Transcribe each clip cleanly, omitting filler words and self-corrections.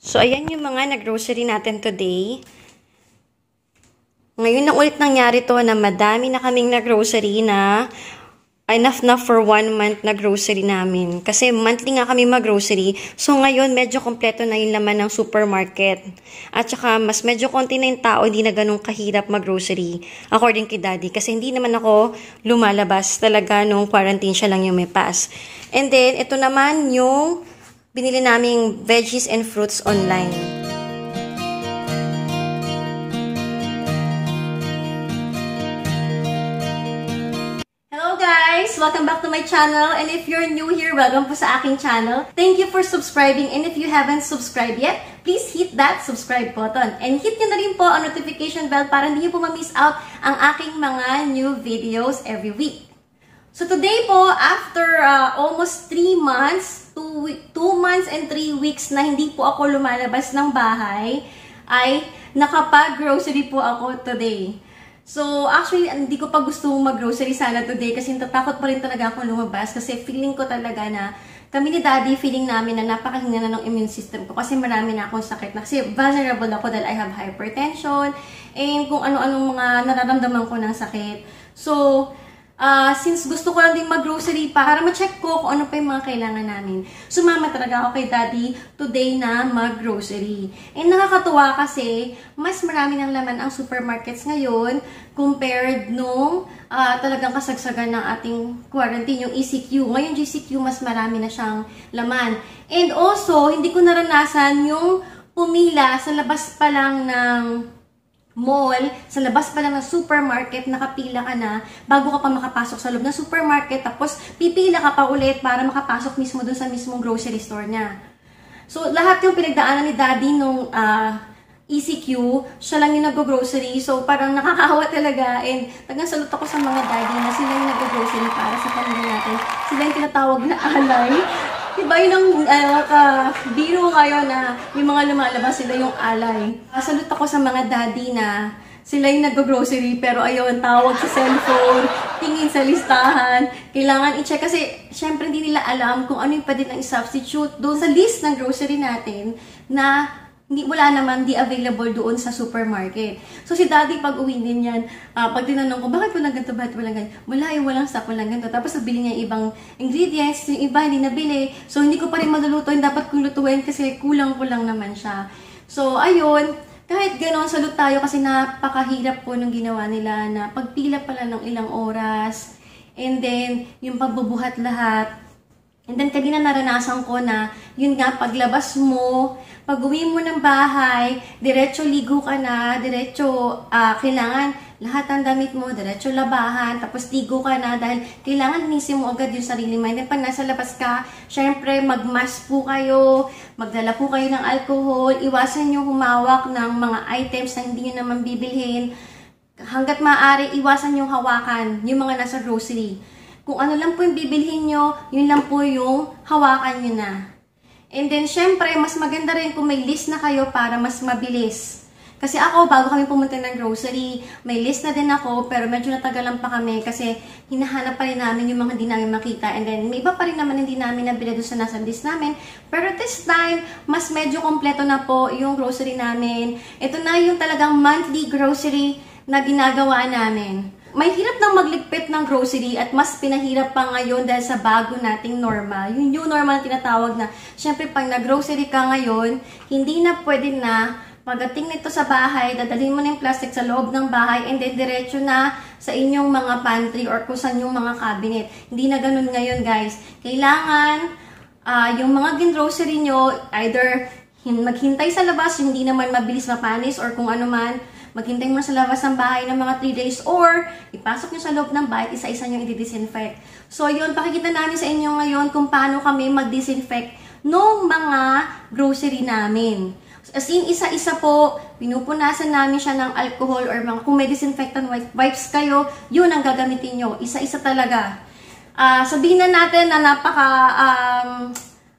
So, ayan yung mga nag-grocery natin today. Ngayon na ulit nangyari to na madami na kaming nag-grocery na enough na for 1 month na grocery namin. Kasi monthly nga kami mag-grocery. So, ngayon medyo kompleto na yung laman ng supermarket. At saka, mas medyo konti na yung tao, hindi na ganun kahirap mag-grocery. According kay Daddy. Kasi hindi naman ako lumalabas talaga nung quarantine siya lang yung may pass. And then, ito naman yung binili naming veggies and fruits online. Hello guys! Welcome back to my channel. And if you're new here, welcome po sa aking channel. Thank you for subscribing. And if you haven't subscribed yet, please hit that subscribe button. And hit nyo na rin po ang notification bell para hindi nyo po ma-miss out ang aking mga new videos every week. So today po, after almost 3 months, 2 months and 3 weeks na hindi po ako lumalabas ng bahay, ay nakapag-grocery po ako today. So actually, hindi ko pa gusto mag-grocery sana today kasi natatakot pa rin talaga akong lumabas kasi feeling ko talaga na kami ni Daddy, feeling namin na napakahina na ng immune system ko kasi marami na akong sakit na kasi vulnerable ako dahil I have hypertension and kung ano-anong mga nararamdaman ko ng sakit. So, since gusto ko lang din mag-grocery para ma-check ko kung ano pa yung mga kailangan namin. Sumama talaga ako kay Daddy today na mag-grocery. And nakakatuwa kasi mas marami ng laman ang supermarkets ngayon compared nung talagang kasagsagan ng ating quarantine, yung ECQ. Ngayon GCQ mas marami na siyang laman. And also, hindi ko naranasan yung pumila sa labas pa lang ng mall, sa labas pa lang ng supermarket, nakapila ka na bago ka pa makapasok sa loob ng supermarket, tapos pipila ka pa ulit para makapasok mismo dun sa mismong grocery store niya. So, lahat yung pinagdaanan ni Daddy nung ECQ, siya lang yung nag-grocery. So, parang nakakahawa talaga. And tagang salute ako sa mga Daddy na sila yung nag-grocery para sa pamilya natin. Sila yung tinatawag na alay. Diba yun ang biro ngayon na yung mga lumalabas sila yung alay. Salute ako sa mga Daddy na sila yung nag-grocery pero ayun, tawag sa cellphone, tingin sa listahan, kailangan i-check kasi syempre hindi nila alam kung ano yung pwede nang i-substitute doon sa list ng grocery natin na wala naman di available doon sa supermarket. So si Daddy pag uwi din yan, pag tinanong ko, bakit walang ganito, bakit walang ganito? Walang stock, walang ganito. Tapos nabili niya ibang ingredients, yung iba hindi nabili. So hindi ko pa rin malulutuin, dapat kong lutuin kasi kulang naman siya. So ayun, kahit gano'n, salute tayo kasi napakahirap po nung ginawa nila na pagpila pala ng ilang oras. And then, yung pagbubuhat lahat. And then, kanina naranasan ko na, yun nga, paglabas mo, pag uwi mo ng bahay, diretso ligo ka na, diretso, kailangan lahat ng damit mo, diretso labahan, tapos ligo ka na dahil kailangan linisin mo agad yung sarili mo. And then, pag nasa labas ka, syempre, mag-mask po kayo, magdala po kayo ng alcohol, iwasan nyo humawak ng mga items na hindi nyo naman bibilhin. Hanggat maaari, iwasan nyo hawakan yung mga nasa grocery. Kung ano lang po yung bibilhin nyo, yun lang po yung hawakan nyo na. And then, syempre, mas maganda rin kung may list na kayo para mas mabilis. Kasi ako, bago kami pumunta ng grocery, may list na din ako, pero medyo natagalan pa kami kasi hinahanap pa rin namin yung mga hindi namin makita. And then, may iba pa rin naman hindi namin nabili doon sa nasa list namin. Pero this time, mas medyo kompleto na po yung grocery namin. Ito na yung talagang monthly grocery na ginagawa namin. May hirap nang magligpit ng grocery at mas pinahirap pa ngayon dahil sa bago nating normal. Yung new normal tinatawag na, syempre pag nag-grocery ka ngayon, hindi na pwede na pagdating nito sa bahay, dadalhin mo na yung plastic sa loob ng bahay and then diretso na sa inyong mga pantry or kung saan yung mga cabinet. Hindi na ganun ngayon guys. Kailangan yung mga gin-grocery nyo, either maghintay sa labas, hindi naman mabilis mapanis or kung ano man, maghintay mo sa labas ng bahay ng mga 3 days or ipasok nyo sa loob ng bahay, isa-isa nyo i-disinfect. So yun, pakikita namin sa inyo ngayon kung paano kami mag-disinfect ng mga grocery namin. As in, isa-isa po, pinupunasan namin siya ng alcohol or mga, kung may disinfectant wipes kayo, yun ang gagamitin nyo. Isa-isa talaga. Sabihin na natin na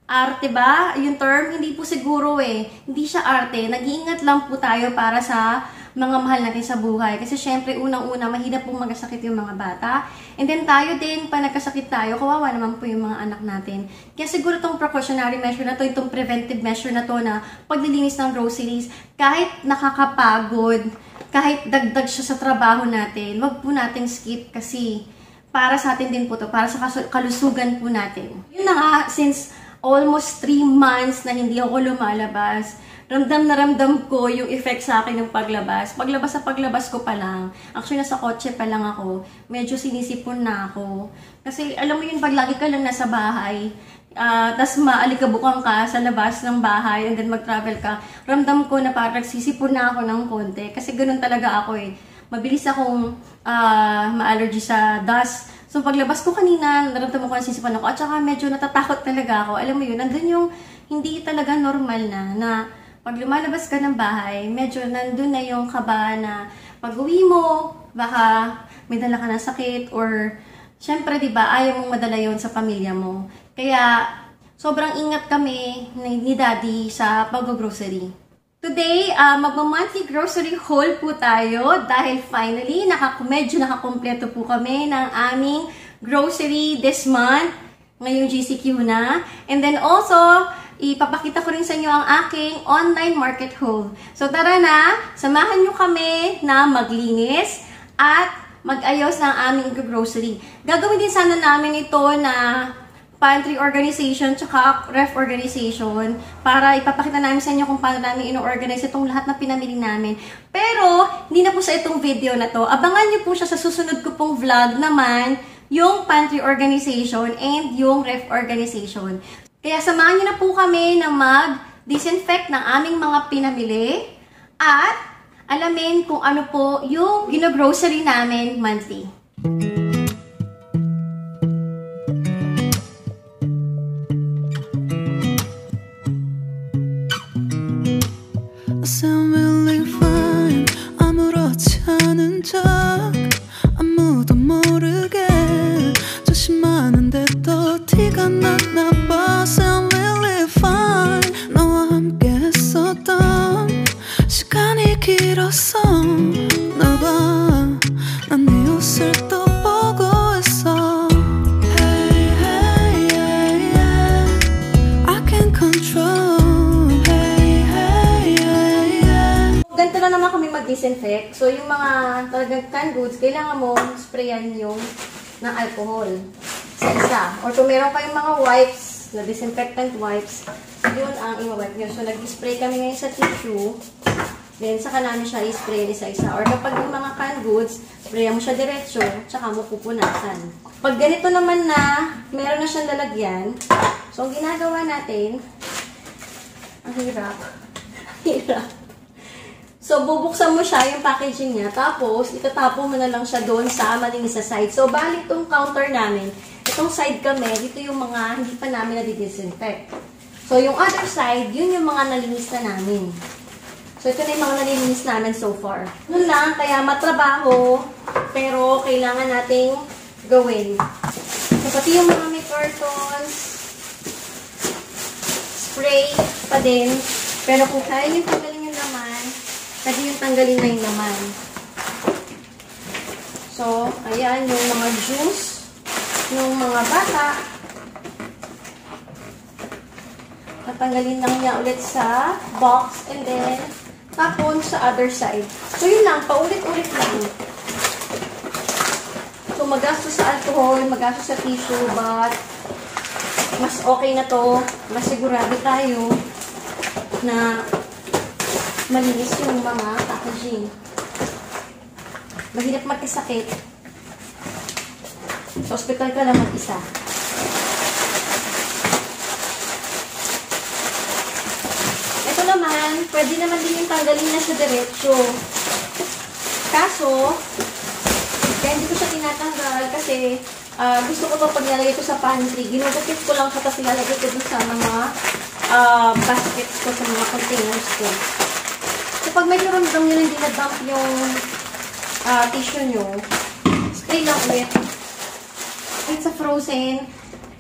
arte ba? Yung term, hindi po siguro eh. Hindi siya arte. Nag-iingat lang po tayo para sa mga mahal natin sa buhay. Kasi syempre, unang-una, mahirap pong magkasakit yung mga bata. And then tayo din, pag nagkasakit tayo, kawawa naman po yung mga anak natin. Kaya siguro itong precautionary measure na to, itong preventive measure na to na paglilinis ng groceries, kahit nakakapagod, kahit dagdag siya sa trabaho natin, wag po nating skip kasi para sa atin din po to, para sa kalusugan po natin. Yun na nga, since almost 3 months na hindi ako lumalabas, ramdam na ramdam ko yung effect sa akin ng paglabas. Paglabas sa paglabas ko pa lang, actually nasa kotse pa lang ako, medyo sinisipon na ako. Kasi alam mo yun, pag lagi ka lang nasa bahay, tas maalikabukang ka sa labas ng bahay and then mag-travel ka, ramdam ko na parang sisipon na ako ng konti. Kasi ganun talaga ako eh. Mabilis akong ma-allergy sa dust. So paglabas ko kanina, naramdaman ko na sisipon ako at saka medyo natatakot talaga ako. Alam mo yun, nandun yung hindi talaga normal na pag lumalabas ka ng bahay, medyo nandun na yung kaba na pag-uwi mo, baka may dala ka ng sakit or syempre, di ba, ayaw mong madala yon sa pamilya mo. Kaya, sobrang ingat kami ni Daddy sa pag-grocery. Today, magma-monthly grocery haul po tayo dahil finally, medyo nakakompleto po kami ng aming grocery this month. Ngayong GCQ na. And then also, ipapakita ko rin sa inyo ang aking online market haul. So tara na, samahan nyo kami na maglinis at mag-ayos ng aming grocery. Gagawin din sana namin ito na pantry organization tsaka ref organization para ipapakita namin sa inyo kung paano namin ino-organize itong lahat na pinamili namin. Pero, hindi na po sa itong video na to. Abangan nyo po siya sa susunod ko pong vlog naman, yung pantry organization and yung ref organization. Kaya samahan nyo na po kami na mag-disinfect ng aming mga pinamili at alamin kung ano po yung gino-grocery namin monthly. I sound really fine. 아무렇지 않은 척 아무도 모르게 조심하는데 또 티가 났나 봐. Sound really fine. 너와 함께 했었던 시간이 길었어. 나 봐, 난 네 옷을 또 보고 있어. Hey, hey, yeah, yeah. I can control. Ganito na naman kami mag-disinfect. So, yung mga talagang canned goods, kailangan mo sprayan yung ng alcohol sa isa. Or kung meron kayong mga wipes, na disinfectant wipes, yun ang i-wipe nyo. So, nag-spray kami ngayon sa tissue. Then, saka namin siya i-spray isa-isa. Or kapag yung mga canned goods, sprayan mo siya diretso, tsaka mo pupunasan. Pag ganito naman na, meron na siyang lalagyan, so, ang ginagawa natin, ang hirap. Hirap. So, bubuksan mo siya, yung packaging niya, tapos, itatapon mo na lang siya doon sa malinis sa side. So, bali itong counter namin, itong side kami, dito yung mga hindi pa namin nadidisinfect. So, yung other side, yun yung mga nalinis na namin. So, ito na yung mga nalinis namin so far. Yun lang, kaya matrabaho, pero kailangan nating gawin. So, pati yung mga may cartons, spray pa din, pero kung kaya yung tanggalin yung laman, pwede yung tanggalin na yung laman. So, ayan yung mga juice ng mga bata. Tatanggalin lang niya ulit sa box and then tapon sa other side. So, yun lang. Paulit-ulit lang. So, magastos sa alcohol, magastos sa tissue, but mas okay na to. Mas sigurado tayo na malinis yung mga packaging. Mahirap magkasakit. Sa hospital ka lang mag-isa. Ito naman, pwede naman din yung tanggalin na sa diretsyo. Kaso, kaya hindi ko siya tinatanggal kasi gusto ko pa pag nalagay ko sa pantry, ginugupit ko lang siya tapos nilalagay ko sa mga baskets ko, sa mga containers ko. So, pag medyo ramdam nyo na hindi na-dump yung tissue nyo, spray lang ulit. Kahit sa frozen,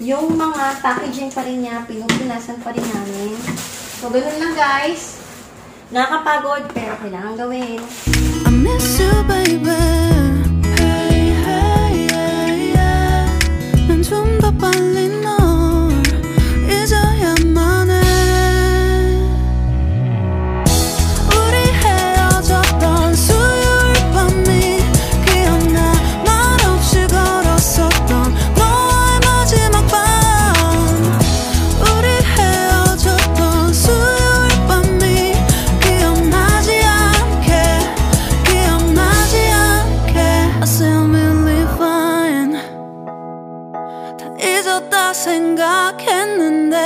Yung mga packaging pa rin niya, pinupunasan pa rin namin. So, ganun lang guys. Nakakapagod, pero kailangan gawin. I miss you, baby. Hey, hey, yeah, yeah. 난 좀 더 빨리 널 잊어야만 해. 우리 헤어졌던 수요일 밤이 기억나. 말없이 걸었었던 너와의 마지막 밤. 우리 헤어졌던 수요일 밤이 기억나지 않게 I still really fine. 다 잊었다 생각했는데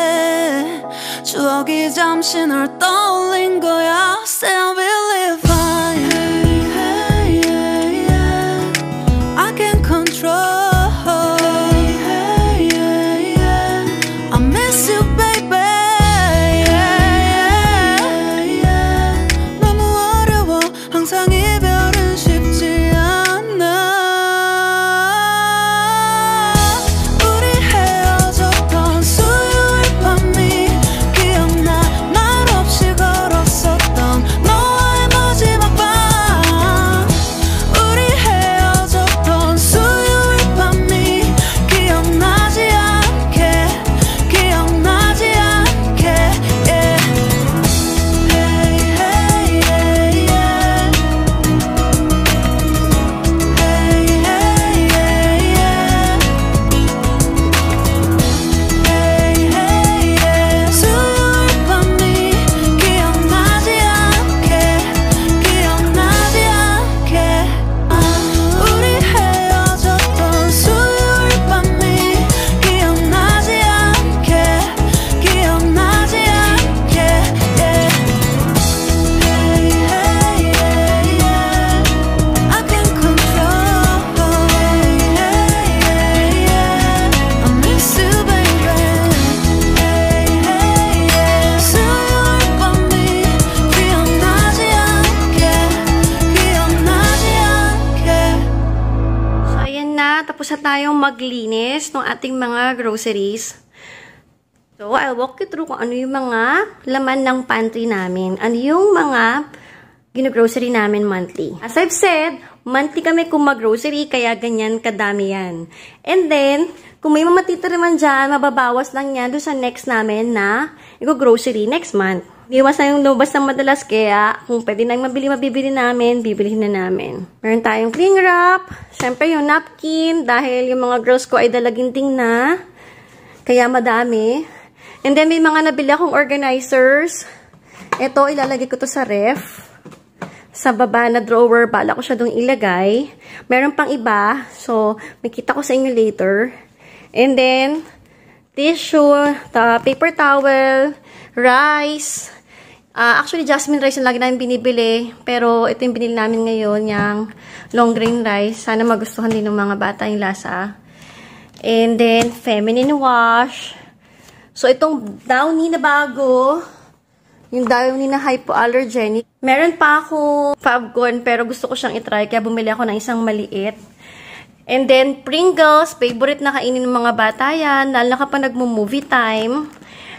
추억이 잠시 널 떠올린 거야. Still really fine. Hey, hey, yeah, yeah. I can't control. Hey, hey, yeah, yeah. I miss you, baby. Yeah, yeah, yeah. 너무 어려워. 항상 이별은 쉽지 않아. 우리 헤어졌던 수요일 밤이 기억나. 말없이 걸었었던 너와의 마지막 밤. 우리 헤어졌던 수요일 밤이 기억나지 않게 yeah. Hey, hey, yeah, yeah. Hey, hey, yeah, yeah. Hey, hey, yeah. 수요일 밤이 기억나지 않게 우리 헤어졌던 수요일 밤이 기억나지 않게 yeah. Hey, hey, yeah, yeah. I can't control. Hey, hey, yeah, yeah. I miss you, baby. Hey, hey, yeah. 수요일 밤이 기억나지 않게 So, ayan na. Tapos na tayong maglinis ng ating mga groceries. So, I'll walk you through kung ano yung mga laman ng pantry namin. Ano yung mga gino-grocery namin monthly. As I've said, monthly kami kung mag-grocery, kaya ganyan kadami yan. And then, kung may mamatitira naman dyan, mababawas lang yan doon sa next namin na i-grocery next month. Iwas na yung lumabas ng madalas, kaya kung pwede na yung mabibili namin, bibilihin na namin. Meron tayong cling wrap, syempre yung napkin, dahil yung mga girls ko ay dalaginting na, kaya madami. And then may mga nabili akong organizers. Ito, ilalagay ko to sa ref. Sa baba na drawer, bala ko siya doon ilagay. Meron pang iba, so makita ko sa inyo later. And then, tissue, paper towel, rice. Actually, jasmine rice yung lagi namin binibili. Pero ito yung binili namin ngayon, yung long grain rice. Sana magustuhan din ng mga bata yung lasa. And then, feminine wash. So, itong Downy na bago, yung Downy na hypoallergenic. Meron pa ako Fabcon, pero gusto ko siyang itry, kaya bumili ako ng isang maliit. And then, Pringles, favorite na kainin ng mga bata yan, lalo na kapag nagmo-movie time.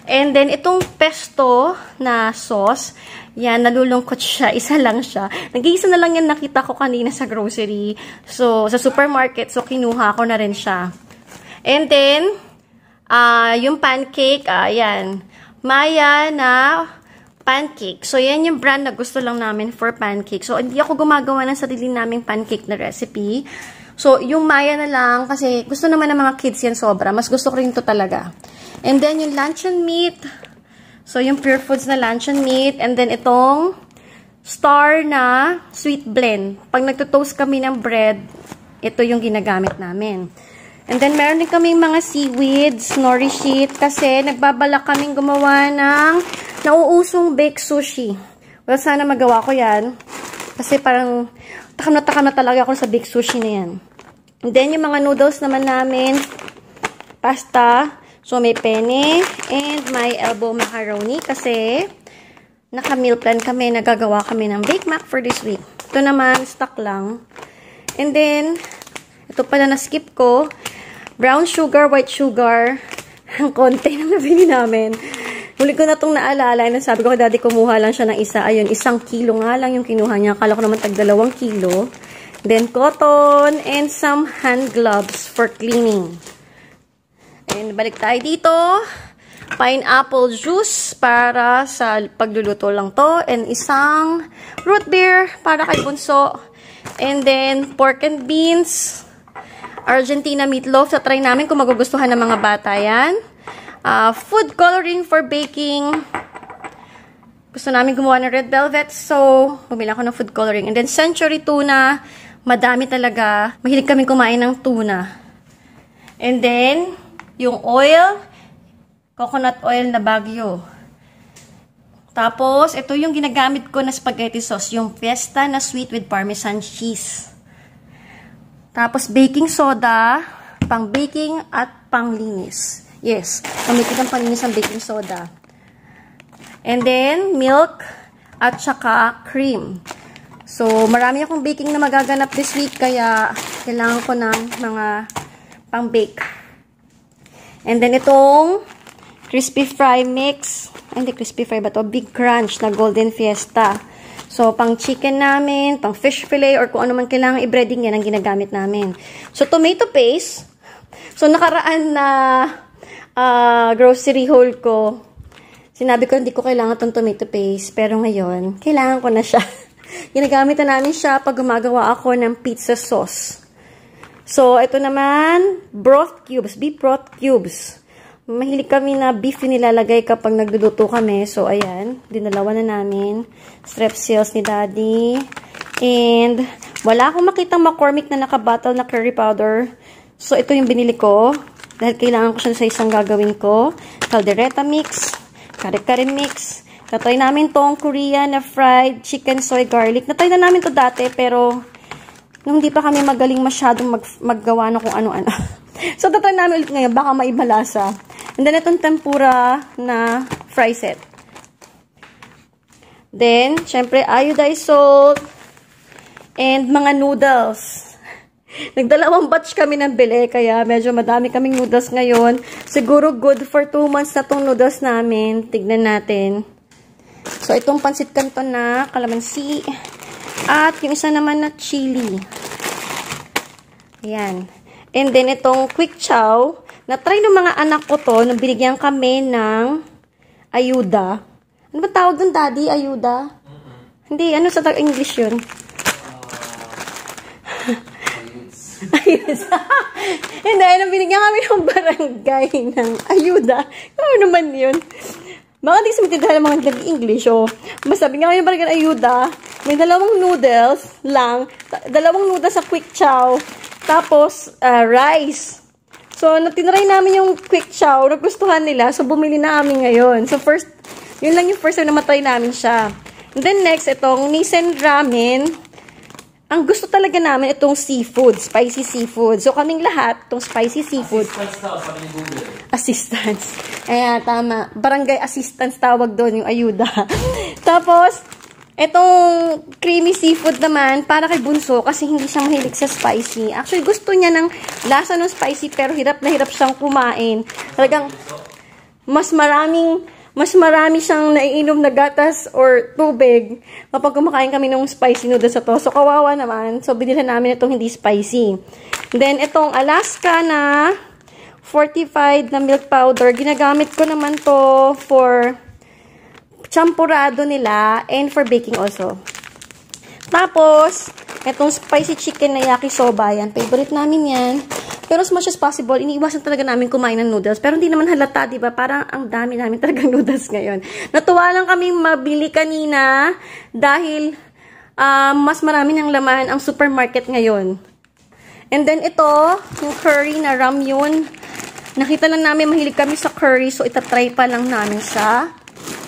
And then, itong pesto na sauce, yan, nalulungkot siya, isa lang siya. Nag-iisa na lang yan nakita ko kanina sa grocery. So, sa supermarket, so kinuha ko na rin siya. And then, yung pancake, ayan. Maya na pancake. So, yan yung brand na gusto lang namin for pancake. So, hindi ako gumagawa ng sarili naming pancake na recipe. So, yung Maya na lang, kasi gusto naman ng mga kids yan sobra. Mas gusto ko rin to talaga. And then, yung luncheon meat. So, yung Pure Foods na luncheon meat. And then, itong Star na sweet blend. Pag nagtutoast kami ng bread, ito yung ginagamit namin. And then, meron din kaming mga seaweeds, nori sheet, kasi nagbabalak kaming gumawa ng nauusong baked sushi. Well, sana magawa ko yan. Kasi parang takam na talaga ako sa baked sushi na yan. And then, yung mga noodles naman namin, pasta. So, may penne and may elbow macaroni kasi naka-meal plan kami, nagagawa kami ng Bake Mac for this week. Ito naman, stock lang. And then, ito pala na-skip ko. Brown sugar, white sugar. Ang konti na nabili namin. Huli ko na itong naalala. And sabi ko kay daddy, kumuha lang siya ng isa. Ayun, 1 kilo nga lang yung kinuha niya. Akala ko naman tag 2 kilo. Then, cotton and some hand gloves for cleaning. And balik tayo dito. Pineapple juice para sa pagluluto lang to. And isang root beer para kay Bunso. And then, pork and beans. Argentina meatloaf. So, try namin kung magugustuhan ng mga bata yan. Food coloring for baking. Gusto namin gumawa ng red velvet. So, bumili ako ng food coloring. And then, century tuna. Madami talaga. Mahilig kami kumain ng tuna. And then, yung oil. Coconut oil na Baguio. Tapos, ito yung ginagamit ko na spaghetti sauce. Yung Fiesta na sweet with parmesan cheese. Tapos, baking soda, pang baking at pang linis. Yes, pamikit ang paninis ang baking soda. And then, milk at saka cream. So, marami akong baking na magaganap this week, kaya kailangan ko ng mga pang bake. And then, itong crispy fry mix. Ay, hindi crispy fry ba to? Big Crunch na Golden Fiesta. So, pang chicken namin, pang fish fillet, or kung ano man kailangan i-breading, yan ang ginagamit namin. So, tomato paste. So, nakaraan na grocery haul ko, sinabi ko hindi ko kailangan itong tomato paste. Pero ngayon, kailangan ko na siya. Ginagamit na namin siya pag gumagawa ako ng pizza sauce. So, ito naman, broth cubes, beef broth cubes. Mahilig kami na beef yung nilalagay kapag nagluluto kami. So, ayan. Dinalawa na namin. Strepsils ni Daddy. And, wala akong makitang McCormick na nakabattle na curry powder. So, ito yung binili ko. Dahil kailangan ko siya sa isang gagawin ko. Caldereta mix. Kare-kare mix. Natry namin tong Korean na fried chicken soy garlic. Natry na namin to dati, pero nung hindi pa kami magaling masyadong maggawa na kung ano-ano. So, tatry namin ulit ngayon. Baka maiba lasa. And then, itong tempura na fry set. Then, syempre, iodized salt. And mga noodles. Nagdalawang batch kami ng bili, kaya medyo madami kaming noodles ngayon. Siguro good for 2 months na itong noodles namin. Tignan natin. So, itong pansit canton na calamansi. At yung isa naman na chili. Ayan. And then, itong quick chow. Na-try ng mga anak ko to, nung binigyan kami ng ayuda. Ano ba tawag doon, Daddy? Ayuda? Hindi, ano sa English yun? Ayos. Hindi, nung binigyan kami ng barangay ng ayuda. Ano naman yun? Baka di sumitindahan ng mga nag-English, oh. Masabi nga kami ng barangay ng ayuda, may 2 noodles lang, 2 noodles sa quick chow, tapos rice. So, tinry namin yung quick chow, nagustuhan nila, so bumili na kami ngayon. So, first, yun lang yung first time na matry namin siya. And then next, itong Nissan ramen. Ang gusto talaga namin itong seafood, spicy seafood. So, kaming lahat, itong spicy seafood. Assistance. Ayan, tama. Barangay assistance tawag doon, yung ayuda. Tapos, itong creamy seafood naman, para kay Bunso, kasi hindi siya mahilig sa spicy. Actually, gusto niya ng lasa ng spicy, pero hirap na hirap siyang kumain. Talagang, mas marami siyang naiinom na gatas or tubig kapag kumakain kami ng spicy noodles sa to. So, kawawa naman. So, binili namin itong hindi spicy. Then, itong Alaska na fortified na milk powder. Ginagamit ko naman to for champurado nila and for baking also. Tapos, itong spicy chicken na yakisoba. Yan, favorite namin yan. Pero as much as possible, iniiwasan talaga namin kumain ng noodles. Pero hindi naman halata, diba? Parang ang dami namin talagang noodles ngayon. Natuwa lang kami mabili kanina dahil mas marami ng laman ang supermarket ngayon. And then ito, yung curry na ramyun. Nakita lang namin mahilig kami sa curry, so itatry pa lang namin siya.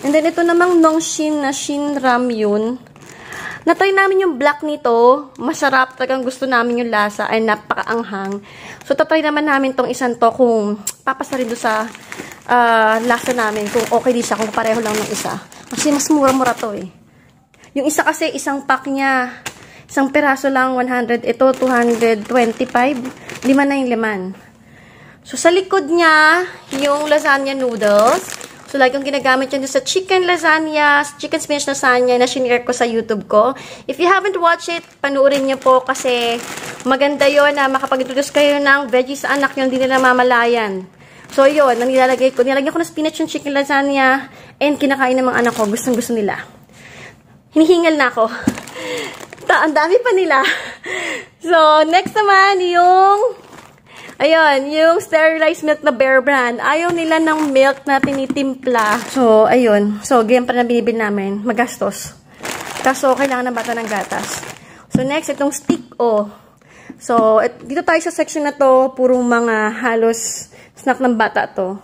And then ito namang Nongshim na Shin ramyun. Natry namin yung black nito. Masarap. Talagang gusto namin yung lasa. Ay, napakaanghang. So, tatry naman namin tong isang to kung papasa rin doon sa lasa namin. Kung okay din siya. Kung pareho lang ng isa. Kasi mas mura-mura to eh. Yung isa kasi, isang pack niya. Isang piraso lang, 100. Ito, 225. 5 na yung laman. So, sa likod niya, yung lasagna noodles. So, like yung ginagamit yun sa chicken lasagna, chicken spinach lasagna na shinare ko sa YouTube ko. If you haven't watched it, panuorin niyo po kasi maganda yon na makapag-introduce kayo ng veggies sa anak nyo, hindi nila mamalayan. So, yun, nilagyan ko ng spinach yung chicken lasagna and kinakain ng mga anak ko. Gustong-gusto nila. Hinihingal na ako. Ang dami pa nila. So, next naman, yung sterilized milk na Bear Brand. Ayaw nila ng milk na tinitimpla. So, ayun. So, ganyan pa na binibili namin. Magastos. Kaso, kailangan ng bata ng gatas. So, next, itong stick-o. So, dito tayo sa section na to. Puro mga halos snack ng bata to.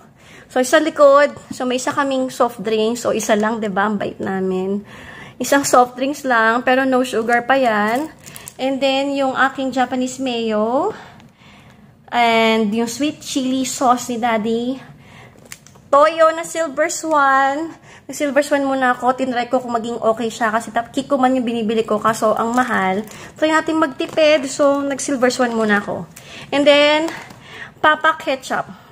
So, sa likod, so may isa kaming soft drinks. So, isa lang, diba? Ang bait namin. Isang soft drinks lang, pero no sugar pa yan. And then, yung aking Japanese mayo. And yung sweet chili sauce ni Daddy. Toyo na Silver Swan. Silver Swan muna ako. Tinry ko kung maging okay siya. Kasi Kiko man yung binibili ko. Kaso, ang mahal. Try natin magtipid. So, nag-Silver Swan muna ako. And then, Papa Ketchup.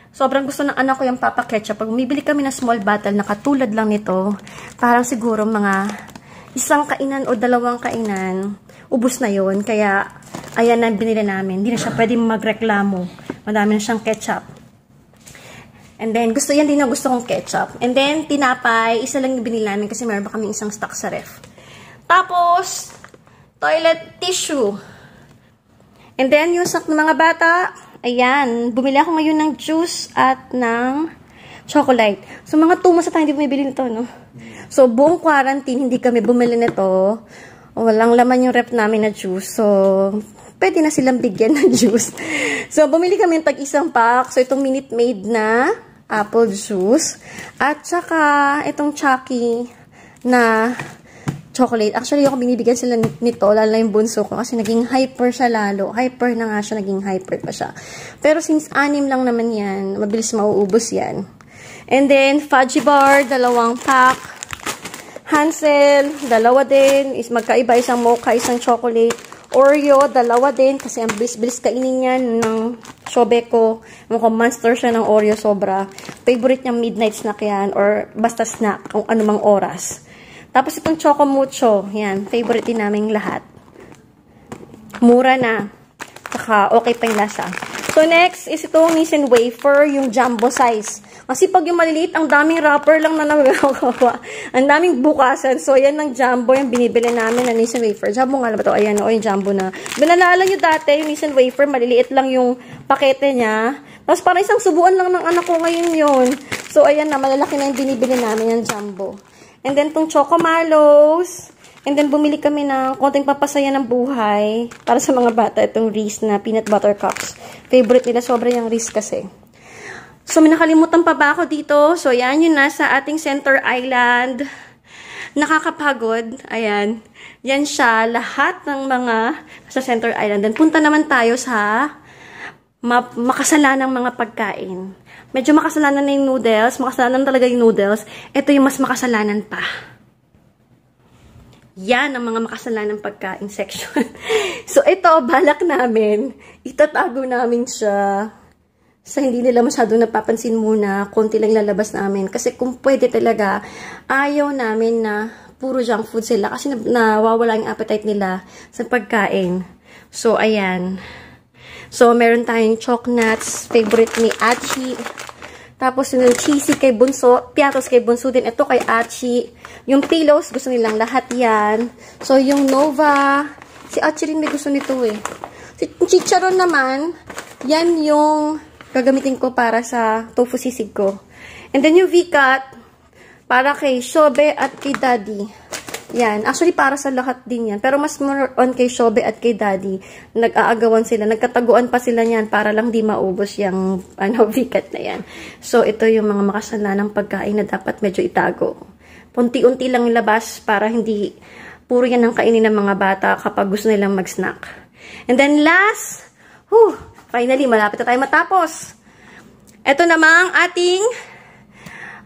Sobrang gusto ng anak ko yung Papa Ketchup. Pag bumibili kami ng small bottle na katulad lang nito, parang siguro mga isang kainan o dalawang kainan, ubus na yon. Kaya, ayan na binili namin. Hindi na siya pwede magreklamo. Madami na siyang ketchup. And then, yan din na gusto kong ketchup. And then, tinapay. Isa lang yung binili namin kasi meron pa kami isang stock sa ref. Tapos, toilet tissue. And then, yung snack ng mga bata, ayan. Bumili ako ngayon ng juice at ng chocolate. So, mga 2 months na tayo hindi bumibili nito, no? So, buong quarantine, hindi kami bumili nito. Walang laman yung rep namin na juice. So, pwede na silang bigyan ng juice. So, bumili kami ng tag-isang pack. So, itong Minute Maid na apple juice. At saka, itong Chucky na chocolate. Actually, ako binibigyan sila nito, lalo na yung bunso ko. Kasi naging hyper siya lalo. Hyper na nga siya, naging hyper pa siya. Pero since 6 lang naman yan, mabilis mauubos yan. And then, Fudgy Bar, 2 pack. Hansel, 2 din. Is magkaiba, isang mocha, isang chocolate. Oreo, 2 din. Kasi ang bilis-bilis kainin yan ng shobe ko. Mukhang monster siya ng Oreo, sobra. Favorite niyang midnight snack yan. Or basta snack, kung anumang oras. Tapos itong Choco Mucho. Yan, favorite din namin lahat. Mura na. Saka okay pa yung lasa. So next is itong Nissan Wafer, yung jumbo size. Kasi pag yung maliliit, ang daming wrapper lang na nagagawa. Ang daming bukasan. So, yan ng jumbo, yung binibili namin na Nissan Wafer. Jumbo nga ba ito? Ayan, o yung jumbo na. Binalala nyo dati, yung Nissan Wafer, maliliit lang yung pakete niya. Tapos parang isang subuan lang ng anak ko ngayon yun. So, ayan na, malalaki na yung binibili namin yung jumbo. And then, itong Choco Mallows. And then, bumili kami ng konting papasaya ng buhay. Para sa mga bata, itong Reese na peanut butter cups. Favorite nila, sobra yung Reese kasi. So, may nakalimutan pa ba ako dito? So, yan yung nasa ating Center Island. Nakakapagod. Ayan. Yan siya. Lahat ng mga sa Center Island. Then, punta naman tayo sa makasalanang mga pagkain. Medyo makasalanan na yung noodles. Makasalanan talaga yung noodles. Ito yung mas makasalanan pa. Yan ang mga makasalanang pagkain section. So, ito, balak namin. Itatago namin siya. Sa hindi nila masyadong napapansin muna, konti lang lalabas namin. Kasi kung pwede talaga, ayaw namin na puro junk food sila. Kasi nawawala yung appetite nila sa pagkain. So, ayan. So, meron tayong choc nuts, favorite ni Achi. Tapos, yung cheesy kay Bunso, piatos kay Bunso din. Ito kay Achi. Yung pillows, gusto nilang lahat yan. So, yung Nova, si Achi rin may gusto nito eh. Si Chicharon naman, yan yung gagamitin ko para sa tofu sisig ko. And then yung V-cut, para kay Shobe at kay Daddy. Yan. Actually, para sa lahat din yan. Pero mas more on kay Shobe at kay Daddy. Nag-aagawan sila. Nagkataguan pa sila yan para lang di maubos yung V-cut na yan. So, ito yung mga makasalanang pagkain na dapat medyo itago. Unti-unti lang labas para hindi puro yan ang kainin ng mga bata kapag gusto nilang mag-snack. And then last, finally, malapit na tayo matapos. Ito namang ating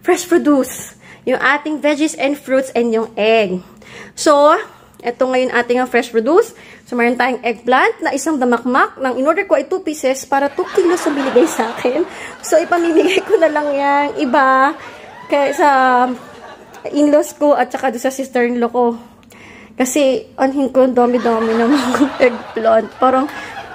fresh produce. Yung ating veggies and fruits and yung egg. So, Ito ngayon ating ang fresh produce. So, mayroon tayong eggplant na isang damakmak. Nang in-order ko ay 2 pieces para 2 kilos ang binigay sa akin. So, ipamimigay ko na lang yung iba kaya sa in-laws ko at saka sa sister-in-law ko. Kasi, anhin ko, dami-dami ng mga eggplant. Parang,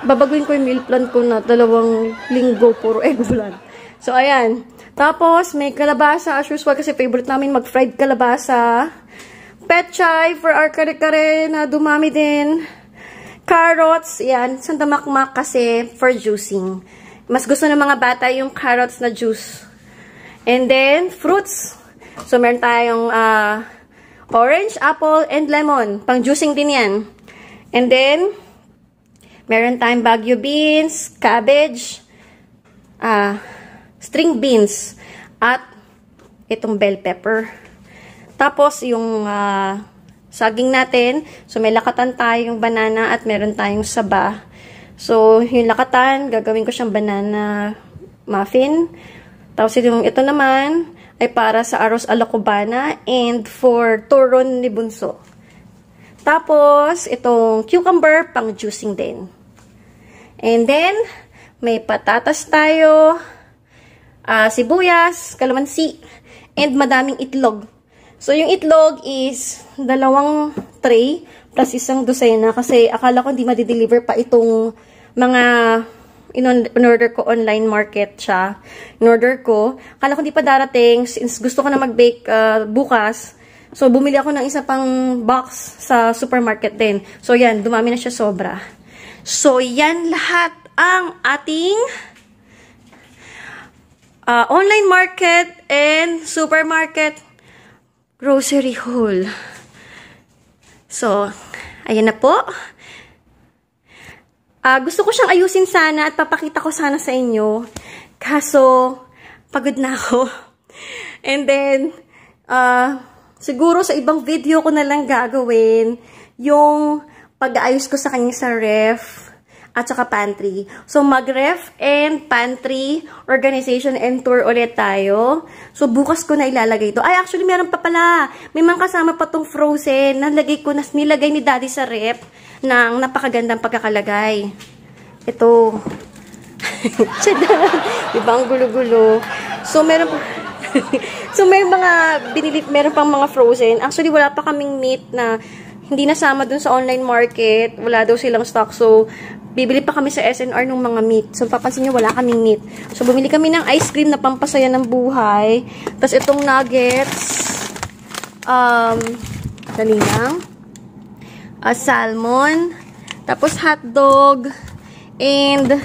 babaguhin ko yung meal plan ko na 2 linggo, puro eggplant. So, ayan. Tapos, may kalabasa as usual kasi favorite namin mag-fried kalabasa. Petchay for our kare-kare na dumami din. Carrots, yan. Sandamakmak kasi for juicing. Mas gusto ng mga bata yung carrots na juice. And then, fruits. So, meron tayong orange, apple, and lemon. Pang-juicing din yan. And then, meron tayong Baguio beans, cabbage, string beans, at itong bell pepper. Tapos, yung saging natin, so may lakatan tayong banana at meron tayong saba. So, yung lakatan, gagawin ko siyang banana muffin. Tapos, ito naman ay para sa arroz ala cubana and for turon ni bunso. Tapos, itong cucumber, pang juicing din. And then, may patatas tayo, sibuyas, kalamansi, and madaming itlog. So, yung itlog is 2 tray plus isang dosena kasi akala ko hindi ma-deliver pa itong mga in-order ko online market siya. In-order ko. Akala ko hindi pa darating since gusto ko na mag-bake bukas. So, bumili ako ng isa pang box sa supermarket din. So, yan. Dumami na siya sobra. So, yan lahat ang ating online market and supermarket grocery haul. So, ayan na po. Gusto ko siyang ayusin sana at papakita ko sana sa inyo. Kaso, pagod na ako. And then, siguro sa ibang video ko na lang gagawin yung pag-aayos ko sa kanya sa ref at saka pantry. So, mag-ref and pantry organization and tour ulit tayo. So, bukas ko na ilalagay ito. Ay, actually, meron pa pala. May mga kasama pa tong frozen. Nilagay ni daddy sa ref ng napakagandang pagkakalagay. Ito. Diba ang gulo-gulo? So, meron pa. So, may mga binili, meron pang mga frozen. Actually, wala pa kaming meat na hindi nasama dun sa online market. Wala daw silang stock. So, bibili pa kami sa SNR ng mga meat. So, papansin nyo, wala kaming meat. So, bumili kami ng ice cream na pampasaya ng buhay. Tapos, itong nuggets. Dali lang. Salmon. Tapos, hotdog. And,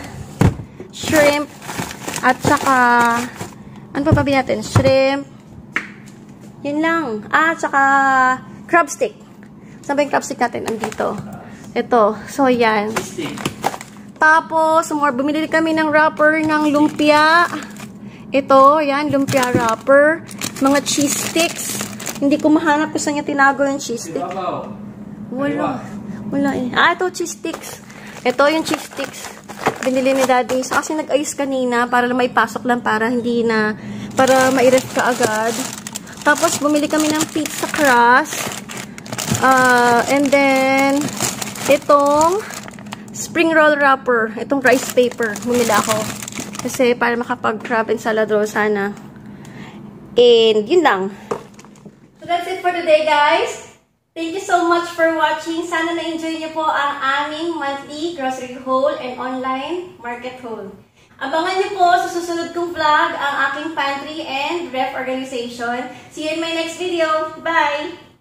shrimp. At saka, ano pa ba natin? Shrimp. Yun lang. Saka, crab stick. Saan ba yung crab stick natin? Andito. Ito. So, yan. Tapos, bumili kami ng wrapper ng lumpia. Ito, yan, lumpia wrapper. Mga cheese sticks. Hindi ko mahanap kung saan niya tinago yung cheese stick. Wala. Wala eh. Ito, cheese sticks. Ito yung cheese sticks. Binili ni daddy. So, kasi nag-ayos kanina para may pasok lang para hindi na, para ma-ref ka agad. Tapos, bumili kami ng pizza crust. And then, itong spring roll wrapper. Itong rice paper. Bumili ako. Kasi para makapag-crab and salad roll sana. And, yun lang. So, that's it for today, guys. Thank you so much for watching. Sana na-enjoy niyo po ang aming monthly grocery haul and online market haul. Abangan niyo po sa susunod kong vlog ang aking pantry and ref organization. See you in my next video. Bye!